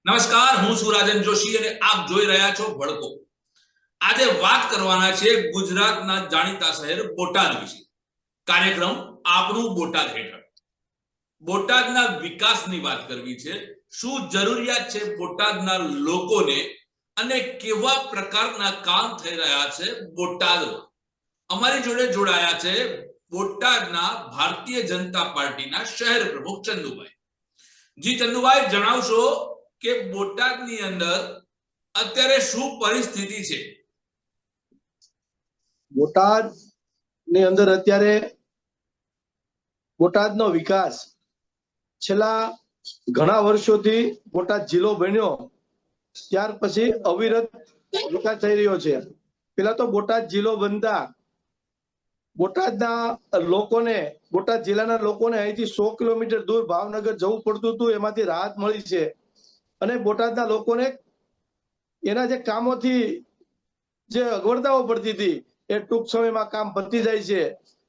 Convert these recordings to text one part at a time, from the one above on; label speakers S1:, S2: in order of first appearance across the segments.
S1: નમસ્કાર, હું છું રાજન જોશી અને આપ જોઈ રહ્યા છો ભડકો. આજે વાત કરવાના છે ગુજરાતના જાણીતા શહેર બોટાદ વિશે. કાર્યક્રમ આપણું બોટાદ હેઠળ બોટાદના વિકાસની વાત કરવી છે. શું જરૂરિયાત છે બોટાદના લોકોને અને કેવા પ્રકારના કામ થઈ રહ્યા છે બોટાદમાં. અમારી જોડે જોડાયા છે બોટાદના ભારતીય જનતા પાર્ટીના શહેર પ્રમુખ ચંદુભાઈ. જી ચંદુભાઈ, જણાવશો કે બોટાદની અંદર અત્યારે શું પરિસ્થિતિ છે?
S2: બોટાદ ની અંદર અત્યારે બોટાદનો વિકાસ છેલ્લા ઘણા વર્ષોથી બોટાદ જિલ્લો બન્યો ત્યાર પછી અવિરત વિકાસ થઈ રહ્યો છે. પેલા તો બોટાદ જિલ્લો બનતા બોટાદના લોકોને, બોટાદ જિલ્લાના લોકોને અહીંથી 100 કિલોમીટર દૂર ભાવનગર જવું પડતું હતું. એમાંથી રાહત મળી છે અને બોટાદના લોકોને એના જે કામોથી જે અગવડતાઓ પડતી હતી એ ટૂંક સમયમાં કામ પતી જાય છે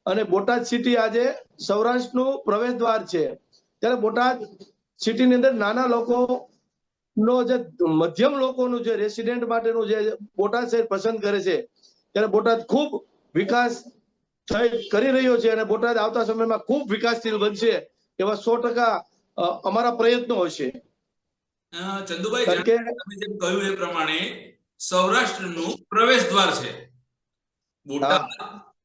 S2: અને બોટાદ સિટી આજે સૌરાષ્ટ્રનું પ્રવેશ દ્વાર છે. ત્યારે બોટાદ સિટીની અંદર નાના લોકો નો જે મધ્યમ લોકોનું જે રેસિડેન્ટ માટેનું જે બોટાદ શહેર પસંદ કરે છે ત્યારે બોટાદ ખૂબ વિકાસ કરી રહ્યો છે અને બોટાદ આવતા સમયમાં ખૂબ વિકાસશીલ બનશે એવા 100% અમારા પ્રયત્નો હશે.
S1: ચંદુભાઈ, તમે જેમ કહ્યું એ પ્રમાણે સૌરાષ્ટ્રનું પ્રવેશ દ્વાર છે બોટાદ.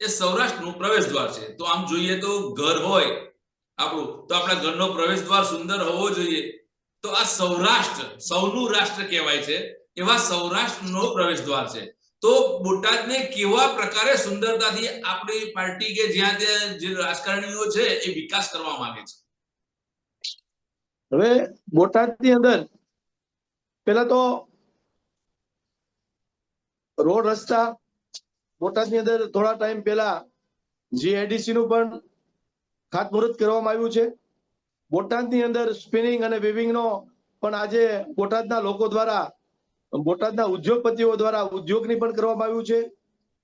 S1: એ સૌરાષ્ટ્રનું પ્રવેશ દ્વાર છે. તો આમ જોઈએ તો ઘર હોય આપણું, તો આપણા ઘરનો પ્રવેશ દ્વાર સુંદર હોવો જોઈએ. તો આ સૌરાષ્ટ્ર, સૌનું રાષ્ટ્ર કહેવાય છે, એવા સૌરાષ્ટ્રનો પ્રવેશ દ્વાર છે. તો બોટાદને કેવા પ્રકારે સુંદરતાથી આપણી પાર્ટી કે જ્યાં ત્યાં જે રાજકારણીઓ છે એ વિકાસ કરવા માંગે છે?
S2: હવે બોટાદની અંદર પેલા તો રોડ રસ્તા, બોટાદની અંદર થોડા ટાઈમ પહેલા જીઆઈડીસી નું પણ ખાતમુહૂર્ત કરવામાં આવ્યું છે. બોટાદની અંદર સ્પિનિંગ અને વેવિંગ નો પણ આજે બોટાદના લોકો દ્વારા, બોટાદના ઉદ્યોગપતિઓ દ્વારા ઉદ્યોગની પણ કરવામાં આવ્યું છે.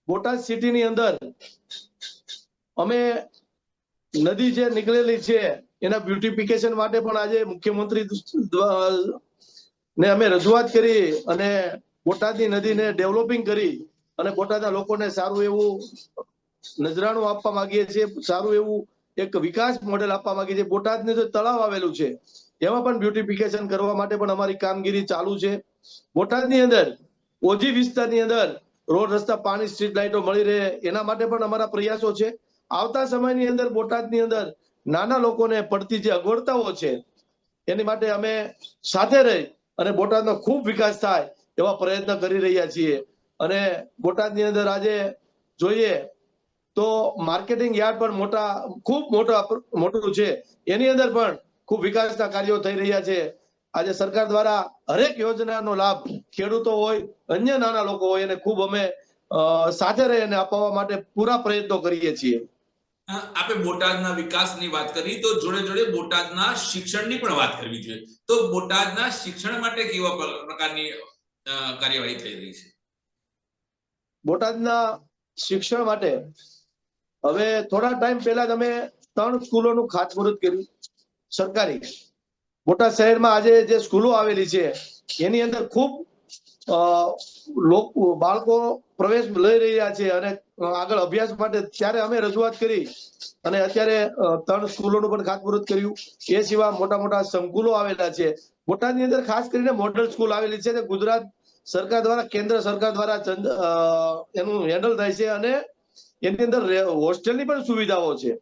S2: બોટાદ સિટીની અંદર અમે નદી જે નીકળેલી છે એના બ્યુટિફિકેશન માટે પણ આજે મુખ્યમંત્રી ને અમે રજૂઆત કરી અને બોટાદની નદીને ડેવલપિંગ કરી અને બોટાદના લોકોને સારું એવું નજરાણું આપવા માંગીએ છીએ, સારું એવું એક વિકાસ મોડેલ આપવા માંગીએ છીએ. બોટાદનું જે તળાવ આવેલું છે એમાં પણ બ્યુટિફિકેશન કરવા માટે પણ અમારી કામગીરી ચાલુ છે. બોટાદની અંદર ઓજી વિસ્તારની અંદર રોડ રસ્તા, પાણી, સ્ટ્રીટ લાઇટો મળી રહે એના માટે પણ અમારા પ્રયાસો છે. આવતા સમયની અંદર બોટાદની અંદર નાના લોકોને પડતી જે અગવડતાઓ છે એની માટે અમે સાથે રહી અને બોટાદનો ખૂબ વિકાસ થાય એવા પ્રયત્ન કરી રહ્યા છીએ. અને બોટાદની અંદર આજે જોઈએ તો માર્કેટિંગ યાર્ડ પણ ખૂબ મોટું છે. એની અંદર પણ ખૂબ વિકાસના કાર્યો થઈ રહ્યા છે. આજે સરકાર દ્વારા હરેક યોજનાનો લાભ ખેડૂતો હોય, અન્ય નાના લોકો હોય એને ખૂબ અમે સાથે રહી અને અપાવવા માટે પૂરા પ્રયત્નો કરીએ છીએ.
S1: આપણે બોટાદના વિકાસની વાત કરી તો જોડે જોડે બોટાદના શિક્ષણની પણ વાત કરવી જોઈએ. તો બોટાદના શિક્ષણ માટે કેવા પ્રકારની કાર્યવાહી થઈ રહી છે?
S2: બોટાદના શિક્ષણ માટે હવે થોડા ટાઈમ પહેલા જ અમે 3 સ્કૂલોનું ખાતમુહૂર્ત કર્યું સરકારી. બોટાદ શહેરમાં આજે જે સ્કૂલો આવેલી છે એની અંદર ખૂબ બાળકો પ્રવેશ લઈ રહ્યા છે અને આગળ અભ્યાસ માટે. ત્યારે અમે રજૂઆત કરી અને અત્યારે 3 સ્કૂલોનું પણ ખાતમુહૂર્ત કર્યું. એ સિવાય મોટા મોટા સંકુલો આવેલા છે. બોટાદની અંદર ખાસ કરીને મોડલ સ્કૂલ આવેલી છે. ગુજરાત સરકાર દ્વારા, કેન્દ્ર સરકાર દ્વારા એનું હેન્ડલ થાય છે અને એની અંદર હોસ્ટેલની પણ સુવિધાઓ છે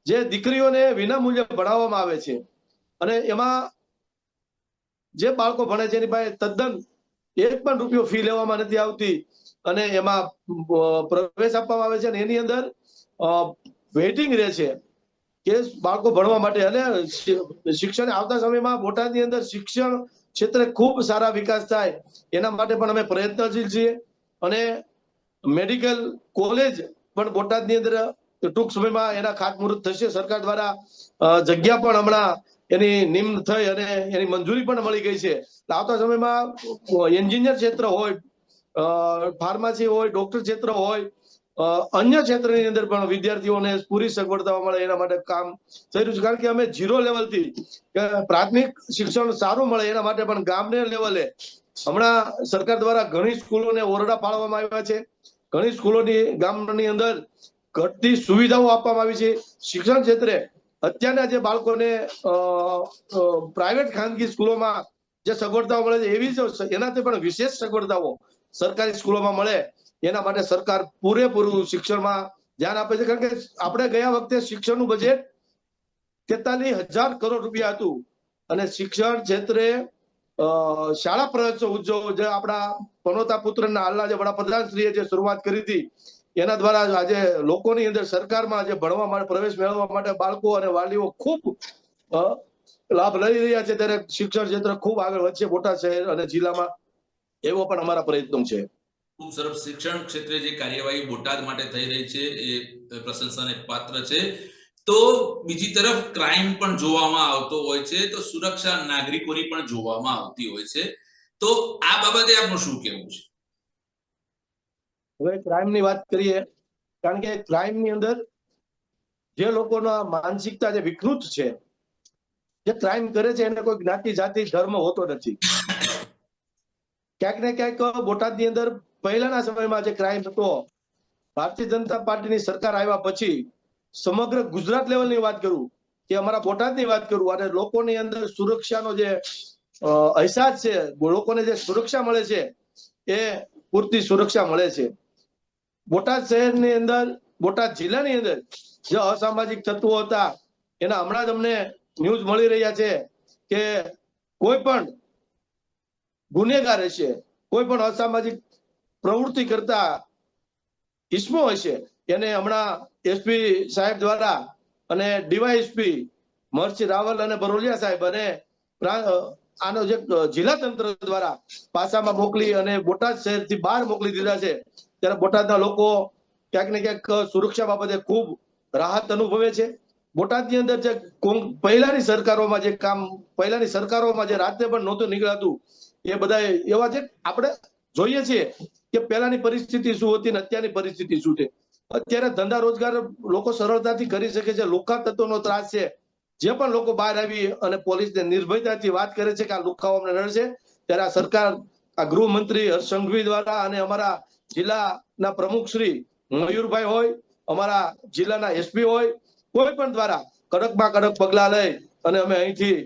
S2: જે દીકરીઓને વિનામૂલ્યે ભણાવવામાં આવે છે. અને એમાં જે બાળકો ભણે છે એની પાસે તદ્દન 1 પણ રૂપિયો ફી લેવામાં નથી આવતી અને એમાં પ્રવેશ આપવામાં આવે છે. અને એની અંદર વેઇટિંગ રહે છે કે બાળકો ભણવા માટે. અને શિક્ષણ આવતા સમયમાં બોટાદની અંદર શિક્ષણ ક્ષેત્રે ખૂબ સારા વિકાસ થાય એના માટે પણ અમે પ્રયત્નશીલ છીએ. અને મેડિકલ કોલેજ પણ બોટાદની અંદર ટૂંક સમયમાં એના ખાતમુહૂર્ત થશે. સરકાર દ્વારા જગ્યા પણ હમણાં એની નિમ્ન થઈ અને એની મંજૂરી પણ મળી ગઈ છે. આવતા સમયમાં એન્જિનિયર ક્ષેત્ર હોય, ફાર્મસી હોય, ડોક્ટર ક્ષેત્ર હોય, અન્ય ક્ષેત્રની અંદર પણ વિદ્યાર્થીઓને પૂરી સગવડતાઓ મળે એના માટે કામ થઈ રહ્યું છે. કારણ કે અમે 0 લેવલથી પ્રાથમિક શિક્ષણ સારું મળે એના માટે પણ ગામને લેવલે હમણાં સરકાર દ્વારા ઘણી સ્કૂલોને ઓરડા પાડવામાં આવ્યા છે. ઘણી સ્કૂલોની ગામની અંદર ઘટતી સુવિધાઓ આપવામાં આવી છે. શિક્ષણ ક્ષેત્રે અત્યારના જે બાળકોને પ્રાઇવેટ ખાનગી સ્કૂલોમાં જે સગવડતાઓ મળે છે એવી જ એનાથી પણ વિશેષ સગવડતાઓ સરકારી સ્કૂલોમાં મળે એના માટે સરકાર પૂરેપૂરું શિક્ષણમાં ધ્યાન આપે છે. કારણ કે આપણે ગયા વખતે શિક્ષણનું બજેટ 43,000 કરોડ રૂપિયા હતું અને શિક્ષણ ક્ષેત્રે શાળા પ્રવેશોત્સવ ઉત્સવ જે આપણા પનોતા પુત્રના હાલના જે વડાપ્રધાનશ્રીએ જે શરૂઆત કરી હતી એના દ્વારા આજે લોકોની અંદર સરકારમાં આજે ભણવા માટે પ્રવેશ મેળવવા માટે બાળકો અને વાલીઓ ખૂબ લાભ લઈ રહ્યા છે. ત્યારે શિક્ષણ ક્ષેત્ર ખૂબ આગળ વધશે બોટાદ શહેર અને જિલ્લામાં, એવો પણ અમારા પ્રયત્નો છે.
S1: ખૂબ સરસ. શિક્ષણ ક્ષેત્રે જે કાર્યવાહી બોટાદ માટે થઈ રહી છે એ પ્રશંસાને પાત્ર છે. તો બીજી તરફ ક્રાઇમ પણ જોવામાં આવતો હોય છે, તો સુરક્ષા નાગરિકોની પણ જોવામાં આવતી હોય છે. તો આ બાબતે આપનું શું કહેવું છે?
S2: હવે ક્રાઇમની વાત કરીએ, કારણ કે ક્રાઇમની અંદર જે લોકોના માનસિકતા જે વિકૃત છે, જે ક્રાઇમ કરે છે એને કોઈ જ્ઞાતિ જાતિ ધર્મ હોતો નથી. ક્યાંક ને ક્યાંક બોટાદની અંદર પહેલાના સમયમાં જે ક્રાઇમ હતો, ભારતીય જનતા પાર્ટીની સરકાર આવ્યા પછી સમગ્ર ગુજરાત લેવલની વાત કરું કે અમારા બોટાદની વાત કરું અને લોકોની અંદર સુરક્ષાનો જે અહેસાસ છે, લોકોને જે સુરક્ષા મળે છે એ પૂરતી સુરક્ષા મળે છે. બોટાદ શહેરની અંદર, બોટાદ જિલ્લાની અંદર જે અસામાજિક તત્વો હતા એના હમણાં જ અમને ન્યૂઝ મળી રહ્યા છે કે કોઈ પણ ગુનેગાર હશે, કોઈ પણ અસામાજિક પ્રવૃત્તિ કરતા ઇસમો હશે, એને હમણાં એસપી સાહેબ દ્વારા અને ડીવાયએસપી મહર્ષિ રાવલ અને બરોલિયા સાહેબ અને આનો જે જિલ્લા તંત્ર દ્વારા પાસામાં મોકલી અને બોટાદ શહેરથી બહાર મોકલી દીધા છે. ત્યારે બોટાદના લોકો ક્યાંક ને ક્યાંક સુરક્ષા બાબતે ખૂબ રાહત અનુભવે છે. બોટાદની અંદર જે પહેલાની સરકારોમાં જે રાત્રે પણ નહોતું નીકળાતું એ બધા એવા છે. આપણે જોઈએ છીએ કે પહેલાની પરિસ્થિતિ શું હતી ને અત્યારની પરિસ્થિતિ શું છે. અત્યારે ધંધા રોજગાર લોકો સરળતાથી કરી શકે છે. લુખ્ખા તત્વોનો ત્રાસ છે. જે પણ લોકો બહાર આવી અને પોલીસને નિર્ભયતાથી વાત કરે છે કે આ લુખ્ખાઓ અમને નડશે, ત્યારે આ સરકાર, આ ગૃહમંત્રી હર્ષ સંઘવી દ્વારા અને અમારા જિલ્લાના પ્રમુખ શ્રી મયુરભાઈ હોય, અમારા જિલ્લાના એસપી હોય, કોઈ પણ દ્વારા કડકમાં કડક પગલા લઈ અને અમે અહીંથી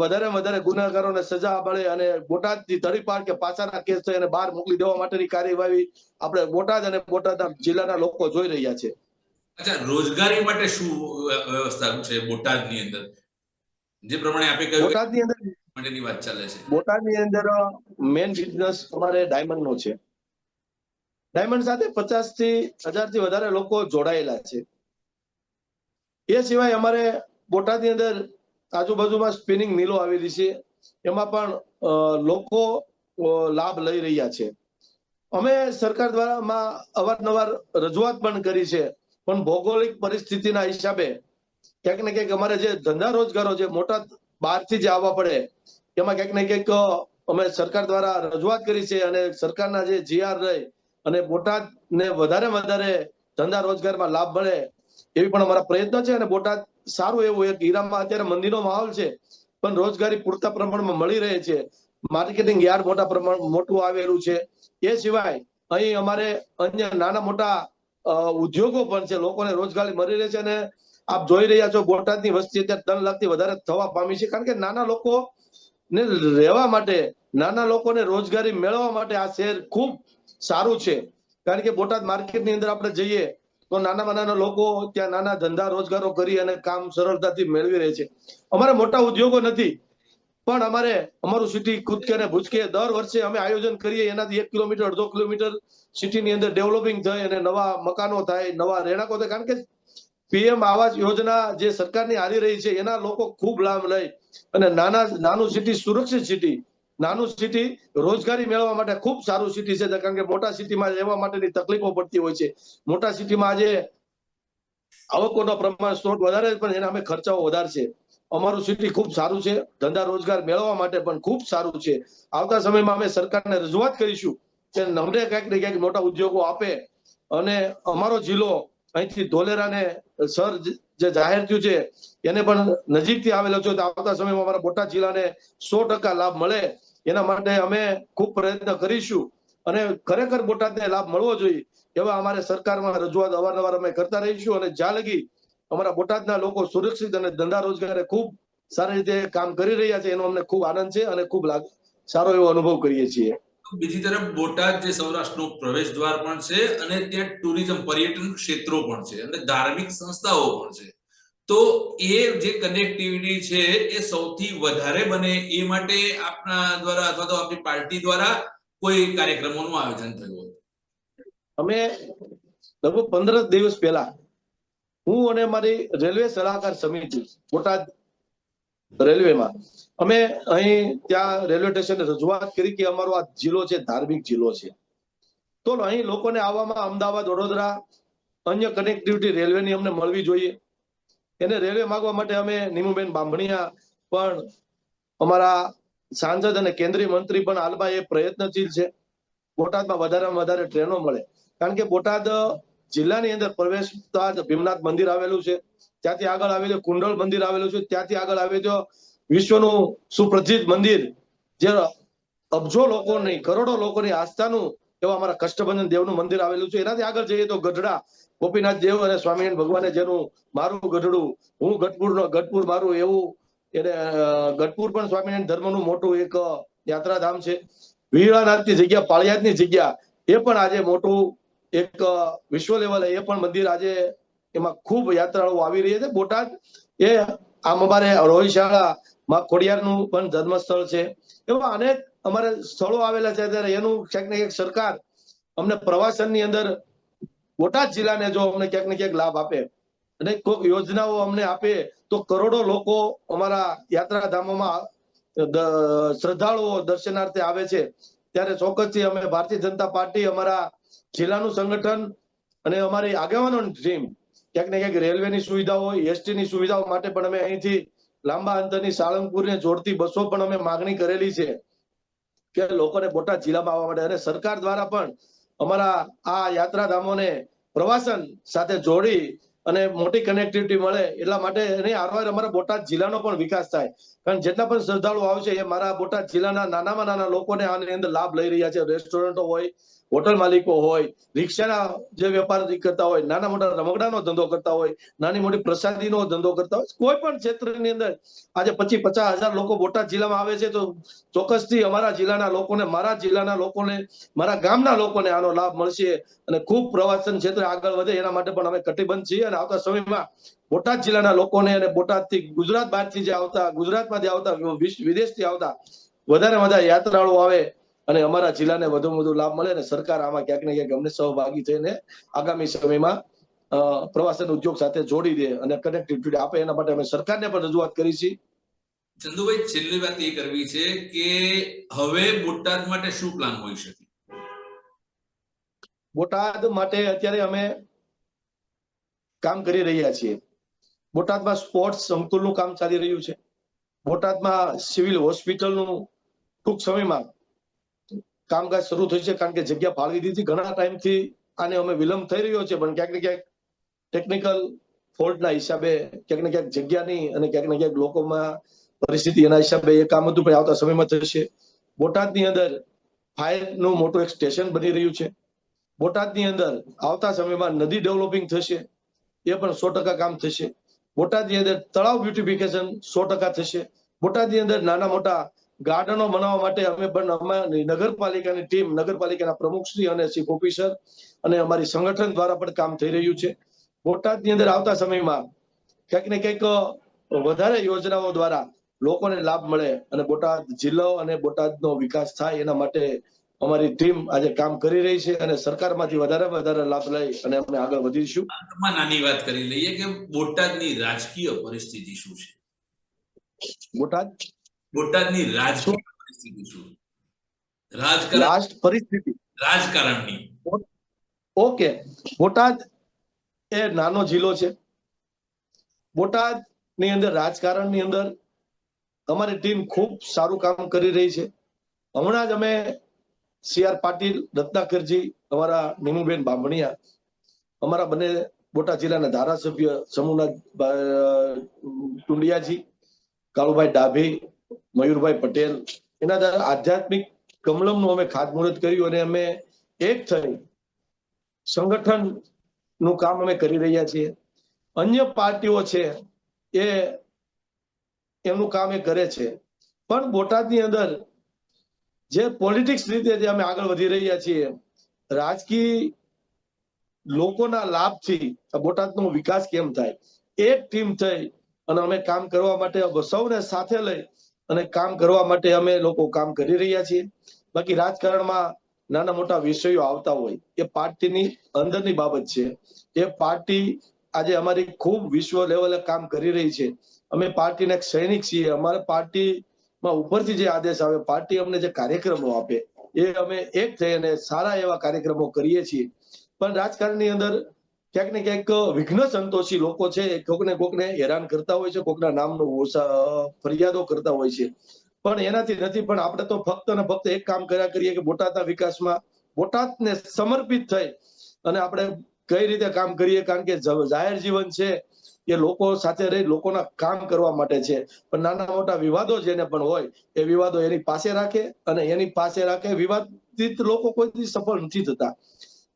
S2: વધારે વધારે ગુનેગારોને સજા મળે અને બોટાદથી તડીપાર કે પાછાના કેસ થઈ અને બહાર મોકલી દેવા માટેની કાર્યવાહી આપણે બોટાદ અને બોટાદના જિલ્લાના લોકો જોઈ રહ્યા છે.
S1: અચ્છા, રોજગારી માટે શું વ્યવસ્થા છે બોટાદની અંદર? જે પ્રમાણે આપે કહ્યું
S2: બોટાદની અંદર
S1: માટેની વાત ચાલે છે.
S2: બોટાદની અંદર મેન બિઝનેસ અમારે ડાયમંડનો છે. ડાયમંડ સાથે 50,000 થી વધારે લોકો જોડાયેલા છે. એ સિવાય અમારે બોટાદની અંદર આજુબાજુમાં સ્પિનિંગ મિલો આવેલી છે, એમાં પણ લોકો લાભ લઈ રહ્યા છે. અમે સરકાર દ્વારા અવારનવાર રજૂઆત પણ કરી છે, પણ ભૌગોલિક પરિસ્થિતિના હિસાબે ક્યાંક ને ક્યાંક અમારે જે ધંધા રોજગારો જે મોટા બહારથી જે આવવા પડે એમાં ક્યાંક ને ક્યાંક અમે સરકાર દ્વારા રજૂઆત કરી છે અને સરકારના જે જીઆર રહી અને બોટાદને વધારે ધંધા રોજગારમાં લાભ મળે એવી પણ અમારા પ્રયત્ન છે. અને બોટાદ સારું એવું એક હીરામાં અત્યારે મંદીનો માહોલ છે, પણ રોજગારી પૂરતા પ્રમાણમાં મળી રહે છે. માર્કેટિંગ યાર્ડ મોટું આવેલું છે. એ સિવાય અહીં અમારે અન્ય નાના મોટા ઉદ્યોગો પણ છે, લોકોને રોજગારી મળી રહે છે. અને આપ જોઈ રહ્યા છો બોટાદની વસ્તી અત્યારે 3 લાખથી વધારે થવા પામી છે. કારણ કે નાના લોકોને રહેવા માટે, નાના લોકોને રોજગારી મેળવવા માટે આ શહેર ખૂબ સારું છે. કારણ કે બોટાદ માર્કેટની અંદર આપણે જઈએ તો નાના લોકો ત્યાં નાના ધંધા રોજગારો કરી અને કામ સરળતાથી મેળવી રહે છે. અમારે મોટા ઉદ્યોગો નથી, પણ અમારું સિટી કૂદકે ને ભૂચકે દર વર્ષે અમે આયોજન કરીએ, એનાથી 1 કિલોમીટર 1.5 કિલોમીટર સિટીની અંદર ડેવલપિંગ થાય અને નવા મકાનો થાય, નવા રહેણાંકો થાય. કારણ કે પીએમ આવાસ યોજના જે સરકારની હાલી રહી છે એના લોકો ખૂબ લાભ લઈ અને નાનું સિટી સુરક્ષિત સિટી, નાનું સિટી રોજગારી મેળવવા માટે ખૂબ સારું સિટી છે. કારણ કે મોટા સિટીમાં રહેવા માટેની તકલીફો પડતી હોય છે. મોટા સિટીમાં આજે આવકોનો પ્રમાણ સ્ત્રોત વધારે પણ એના અમે ખર્ચાઓ વધારે છે. અમારું સિટી ખૂબ સારું છે, ધંધા રોજગાર મેળવવા માટે પણ ખૂબ સારું છે. આવતા સમયમાં અમે સરકારને રજૂઆત કરીશું કે અમને ક્યાંક ને ક્યાંક મોટા ઉદ્યોગો આપે અને અમારો જિલ્લો અહીંથી ધોલેરાને સર જે જાહેર થયું છે એને પણ નજીકથી આવેલો છે. તો આવતા સમયમાં અમારા બોટાદ જિલ્લાને 100% લાભ મળે એના માટે અમે ખૂબ પ્રયત્ન કરીશું અને ખરેખર બોટાદને લાભ મળવો જોઈએ એવા અમારે સરકારમાં રજૂઆત અવારનવાર અમે કરતા રહીશું. અને જ્યાં લગી અમારા બોટાદના લોકો સુરક્ષિત અને ધંધા રોજગારે ખૂબ સારી રીતે કામ કરી રહ્યા છે એનો અમને ખૂબ આનંદ છે અને ખૂબ સારો એવો અનુભવ કરીએ છીએ.
S1: બીજી તરફ બોટાદ જે સૌરાષ્ટ્રનું પ્રવેશ દ્વાર પણ છે અને ત્યાં ટુરિઝમ પર્યટન ક્ષેત્રો પણ છે અને ધાર્મિક સંસ્થાઓ પણ છે. તો એ જે કનેક્ટિવિટી છે એ સૌથી વધારે બને એ માટે આપના દ્વારા અથવા તો આપણી પાર્ટી દ્વારા કોઈ કાર્યક્રમોનું આયોજન થયું?
S2: અમે લગભગ 15 દિવસ પહેલા હું અને મારી રેલવે સલાહકાર સમિતિ બોટાદ રેલવેમાં અમે અહીં ત્યાં રેલવે સ્ટેશને રજૂઆત કરી કે અમારો આ જિલ્લો છે ધાર્મિક જિલ્લો છે, તો અહીં લોકોને આવવામાં અમદાવાદ, વડોદરા, અન્ય કનેક્ટિવિટી રેલવેની અમને મળવી જોઈએ. એને રેલવે માંગવા માટે અમે નીમુબેન બાંભણિયા પણ અમારા સાંસદ અને કેન્દ્રીય મંત્રી પણ હાલમાં એ પ્રયત્નશીલ છે. બોટાદમાં વધારેમાં વધારે ટ્રેનો મળે, કારણ કે બોટાદ જિલ્લાની અંદર પ્રવેશતા જ ભીમનાથ મંદિર આવેલું છે, ત્યાંથી આગળ આવેલું કુંડળ મંદિર આવેલું છે, ત્યાંથી આગળ આવેલું વિશ્વનું સુપ્રસિદ્ધ મંદિર જે અબજો લોકોની, કરોડો લોકોની આસ્થાનું એવા અમારા કષ્ટભંજન દેવનું મંદિર આવેલું છે. એનાથી આગળ જઈએ તો ગઢડા ગોપીનાથ દેવ અને સ્વામિનારાયણ ભગવાને જેનું મારું ગઢડું, હું ગઢપુર મારું, એવું એને ગઢપુર પણ સ્વામિનારાયણ ધર્મનું મોટું એક યાત્રાધામ છે. વિહળાનાથની જગ્યા, પાળિયાદની જગ્યા, એ પણ આજે મોટું એક વિશ્વ લેવલે એ પણ મંદિર આજે એમાં ખૂબ યાત્રાળુઓ આવી રહી છે. બોટાદ એ આમ અમારે રોહિશાળા માં ખોડિયારનું પણ ધર્મસ્થળ છે. એવા અનેક અમારે સ્થળો આવેલા છે. ત્યારે એનું ક્યાંક ને ક્યાંક સરકાર અમને પ્રવાસનની અંદર બોટાદ જિલ્લાને જો અમને ક્યાંક ને ક્યાંક લાભ આપે અને કોઈક યોજનાઓ અમને આપે તો કરોડો લોકો અમારા યાત્રાધામોમાં શ્રદ્ધાળુઓ દર્શનાર્થે આવે છે. ત્યારે ચોક્કસથી અમે ભારતીય જનતા પાર્ટી, અમારા જિલ્લાનું સંગઠન અને અમારી આગેવાનોની ટીમ ક્યાંક ને ક્યાંક રેલવેની સુવિધા હોય, એસટીની સુવિધાઓ માટે પણ અમે અહીંથી લાંબા અંતરની સાળંગપુરને જોડતી બસો પણ અમે માંગણી કરેલી છે કે લોકોને બોટાદ જિલ્લામાં આવવા માટે. અને સરકાર દ્વારા પણ અમારા આ યાત્રાધામોને પ્રવાસન સાથે જોડી અને મોટી કનેક્ટિવિટી મળે એટલા માટે એની આરવાર અમારા બોટાદ જિલ્લાનો પણ વિકાસ થાય. કારણ જેટલા પણ શ્રદ્ધાળુઓ આવશે એ મારા બોટાદ જિલ્લાના નાનામાં નાના લોકોને આની અંદર લાભ લઈ રહ્યા છે. રેસ્ટોરન્ટો હોય, હોટલ માલિકો હોય, રિક્ષાના જે વેપાર કરતા હોય, નાના મોટા રમકડાનો ધંધો કરતા હોય, નાની મોટી પ્રસાદીનો ધંધો કરતા હોય, કોઈ પણ ક્ષેત્રની અંદર આજે 25-50 હજાર લોકો બોટાદ જિલ્લામાં આવે છે. તો ચોક્કસથી અમારા જિલ્લાના લોકોને, મારા જિલ્લાના લોકોને, મારા ગામના લોકોને આનો લાભ મળશે અને ખૂબ પ્રવાસન ક્ષેત્રે આગળ વધે એના માટે પણ અમે કટિબદ્ધ છીએ. અને આવતા સમયમાં બોટાદ જિલ્લાના લોકોને અને બોટાદથી ગુજરાત બહારથી જે આવતા, ગુજરાતમાંથી આવતા, વિદેશથી આવતા વધારે વધારે યાત્રાળુઓ આવે અને અમારા જિલ્લાને વધુ વધુ લાભ મળે અને સરકાર આમાં ક્યાંક ને ક્યાંક અમને સહભાગી થઈને આગામી સમયમાં પ્રવાસન ઉદ્યોગ સાથે જોડી દે અને કનેક્ટિવિટી આપે એના માટે અમે સરકારને પણ રજૂઆત કરી છે.
S1: ચંદુભાઈ, છેલ્લી વાત એ કરવી છે કે હવે બોટાદ માટે શું પ્લાન હોઈ શકે?
S2: બોટાદ માટે અત્યારે અમે કામ કરી રહ્યા છીએ. બોટાદમાં સ્પોર્ટ્સ સંકુલનું કામ ચાલી રહ્યું છે. બોટાદમાં સિવિલ હોસ્પિટલનું ટૂંક સમયમાં કામકાજ શરૂ થયું છે, કારણ કે જગ્યા ફાળવી દીધી. ઘણા ટાઈમથી આને અમે વિલંબ થઈ રહ્યો છે, પણ ક્યાંક ને ક્યાંક ટેકનિકલ ફોલ્ટના હિસાબે, ક્યાંક ને ક્યાંક જગ્યાની અને ક્યાંક ને ક્યાંક લોકોમાં પરિસ્થિતિ એના હિસાબે એ કામ હતું, પણ આવતા સમયમાં થશે. બોટાદની અંદર ફાયરનું મોટું એક સ્ટેશન બની રહ્યું છે. બોટાદની અંદર આવતા સમયમાં નદી ડેવલપિંગ થશે, એ પણ 100% કામ થશે. બોટાદની અંદર તળાવ બ્યુટિફિકેશન 100% થશે. બોટાદની અંદર નાના મોટા ગાર્ડનો બનાવવા માટે અમે પણ અમારી નગરપાલિકાની ટીમ, નગરપાલિકાના પ્રમુખશ્રી અને ચીફ ઓફિસર અને અમારી સંગઠન દ્વારા પણ કામ થઈ રહ્યું છે. બોટાદની અંદર આવતા સમયમાં ક્યાંક ને ક્યાંક વધારે યોજનાઓ દ્વારા લોકોને લાભ મળે અને બોટાદ જિલ્લો અને બોટાદનો વિકાસ થાય એના માટે અમારી ટીમ આજે કામ કરી રહી છે અને સરકારમાંથી વધારે વધારે લાભ લઈ અને અમે આગળ વધીશું.
S1: અંતમાં નાની વાત કરી લઈએ કે બોટાદની રાજકીય પરિસ્થિતિ શું છે? બોટાદની રાજકીય પરિસ્થિતિ શું? રાજકારણની.
S2: ઓકે, બોટાદ એ નાનો જિલ્લો છે. બોટાદની અંદર રાજકારણની અંદર અમારી ટીમ ખૂબ સારું કામ કરી રહી છે. હમણાં જ અમે CR પાટીલ, રત્નાકરજી, અમારા નીમુબેન બાંભણિયા અમારા બંને બોટાદ જિલ્લાના ધારાસભ્ય સમૂહના ટુંડિયાજી, કાળુભાઈ ડાભી, મયુરભાઈ પટેલ, એના દ્વારા આધ્યાત્મિક કમલમનું અમે ખાતમુહૂર્ત કર્યું અને અમે એક થઈ સંગઠન નું કામ અમે કરી રહ્યા છીએ. અન્ય પાર્ટીઓ છે એ એમનું કામ એ કરે છે, પણ બોટાદની અંદર જે પોલિટિક્સ રીતે જે અમે આગળ વધી રહ્યા છીએ, રાજકીય લોકોના લાભથી બોટાદનો વિકાસ કેમ થાય, એક ટીમ થઈ અને અમે કામ કરવા માટે સૌને સાથે લઈ અને કામ કરવા માટે અમે લોકો કામ કરી રહ્યા છીએ. બાકી રાજકારણમાં નાના મોટા વિષયો આવતા હોય એ પાર્ટીની અંદરની બાબત છે. એ પાર્ટી આજે અમારી ખૂબ વિશ્વ લેવલે કામ કરી રહી છે. અમે પાર્ટીના એક સૈનિક છીએ. અમારે પાર્ટીમાં ઉપરથી જે આદેશ આવે, પાર્ટી અમને જે કાર્યક્રમો આપે એ અમે એક થઈ અને સારા એવા કાર્યક્રમો કરીએ છીએ. પણ રાજકારણની અંદર ક્યાંક ને ક્યાંક વિઘ્ન સંતોષી લોકો છે, કોકને હેરાન કરતા હોય છે, કોકના નામનો ફરિયાદો કરતા હોય છે, પણ એનાથી નથી. પણ આપણે તો ફક્ત ને ફક્ત એક કામ કર્યા કરીએ કે બોટાદના વિકાસમાં બોટાદને સમર્પિત થઈ અને આપણે કઈ રીતે કામ કરીએ, કારણ કે જાહેર જીવન છે એ લોકો સાથે રહી લોકોના કામ કરવા માટે છે. પણ નાના મોટા વિવાદો જેને પણ હોય એ વિવાદો એની પાસે રાખે અને એની પાસે રાખે. વિવાદિત લોકો કોઈ સફળ નથી થતા,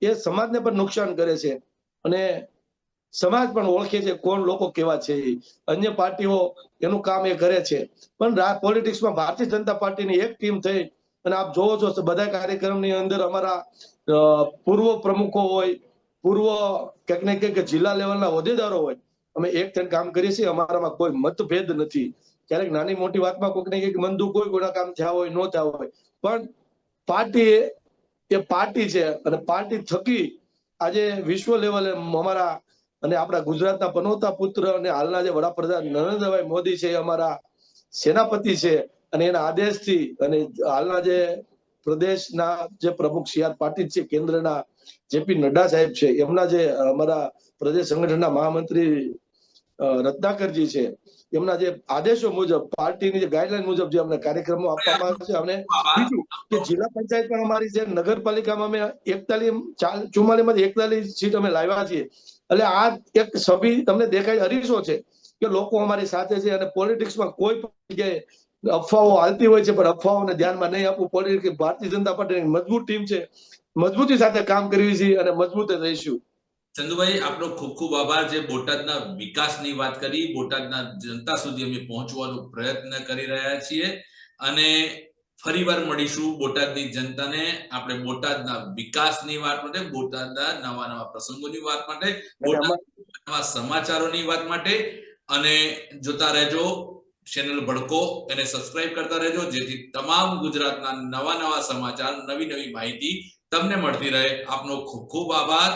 S2: એ સમાજને પણ નુકસાન કરે છે અને સમાજ પણ ઓળખે છે કોણ લોકો કેવા છે. અન્ય પાર્ટીઓ એનું કામ એ કરે છે, પણ પોલિટિક્સમાં ભારતીય જનતા પાર્ટીની એક ટીમ થઈ અને આપ જોવો છો બધા કાર્યક્રમની અંદર અમારા પૂર્વ પ્રમુખો હોય, પૂર્વ ક્યાંક ને ક્યાંક જિલ્લા લેવલના હોદ્દેદારો હોય, અમે એક થઈને કામ કરીએ છીએ. અમારામાં કોઈ મતભેદ નથી. ક્યારેક નાની મોટી વાતમાં કોઈક ને કંઈક મન દુઃખ હોય, કોઈના કામ થયા હોય ન થયા હોય, પણ પાર્ટી એ પાર્ટી છે અને પાર્ટી થકી આજે વિશ્વ લેવલે અમારા અને આપણા ગુજરાતના પનોતા પુત્ર અને હાલના જે વડાપ્રધાન નરેન્દ્રભાઈ મોદી છે, અમારા સેનાપતિ છે અને એના આદેશથી અને હાલના જે પ્રદેશના જે પ્રમુખ સી.આર. પાટીલ છે, કેન્દ્રના જેપી નડ્ડા સાહેબ છે, એમના જે અમારા પ્રદેશ સંગઠનના મહામંત્રી રત્નાકરજી છે, એમના જે આદેશો મુજબ પાર્ટીની જે ગાઈડલાઈન મુજબ જે અમને કાર્યક્રમો આપવામાં આવે છે. અને બીજું કે જિલ્લા પંચાયત પણ અમારી જે નગરપાલિકામાં અમે 44 માંથી 41 સીટ અમે લાવ્યા છીએ. એટલે આ એક છબી તમને દેખાય અરીસો છે કે લોકો અમારી સાથે છે અને પોલિટિક્સમાં કોઈ પણ જગ્યાએ અફવાઓ હાલતી હોય છે, પણ અફવાઓને ધ્યાનમાં નહીં આપવું. પોલિટિક્સ ભારતીય જનતા પાર્ટીની મજબૂત ટીમ છે, મજબૂતી સાથે કામ કરવી છે અને મજબૂત રહીશું.
S1: ચંદુભાઈ, આપનો ખૂબ ખૂબ આભાર. જે બોટાદના વિકાસની વાત કરી, બોટાદના જનતા સુધી અમે પહોંચવાનો પ્રયત્ન કરી રહ્યા છીએ અને ફરીવાર મળીશું બોટાદની જનતાને. આપણે બોટાદના વિકાસની વાત માટે, બોટાદના નવા નવા પ્રસંગોની વાત માટે, બોટાદના સમાચારોની વાત માટે. અને જોતા રહેજો ચેનલ ભડકો, એને સબસ્ક્રાઇબ કરતા રહેજો, જેથી તમામ ગુજરાતના નવા નવા સમાચાર, નવી નવી માહિતી તમને મળતી રહે. આપનો ખૂબ ખૂબ આભાર.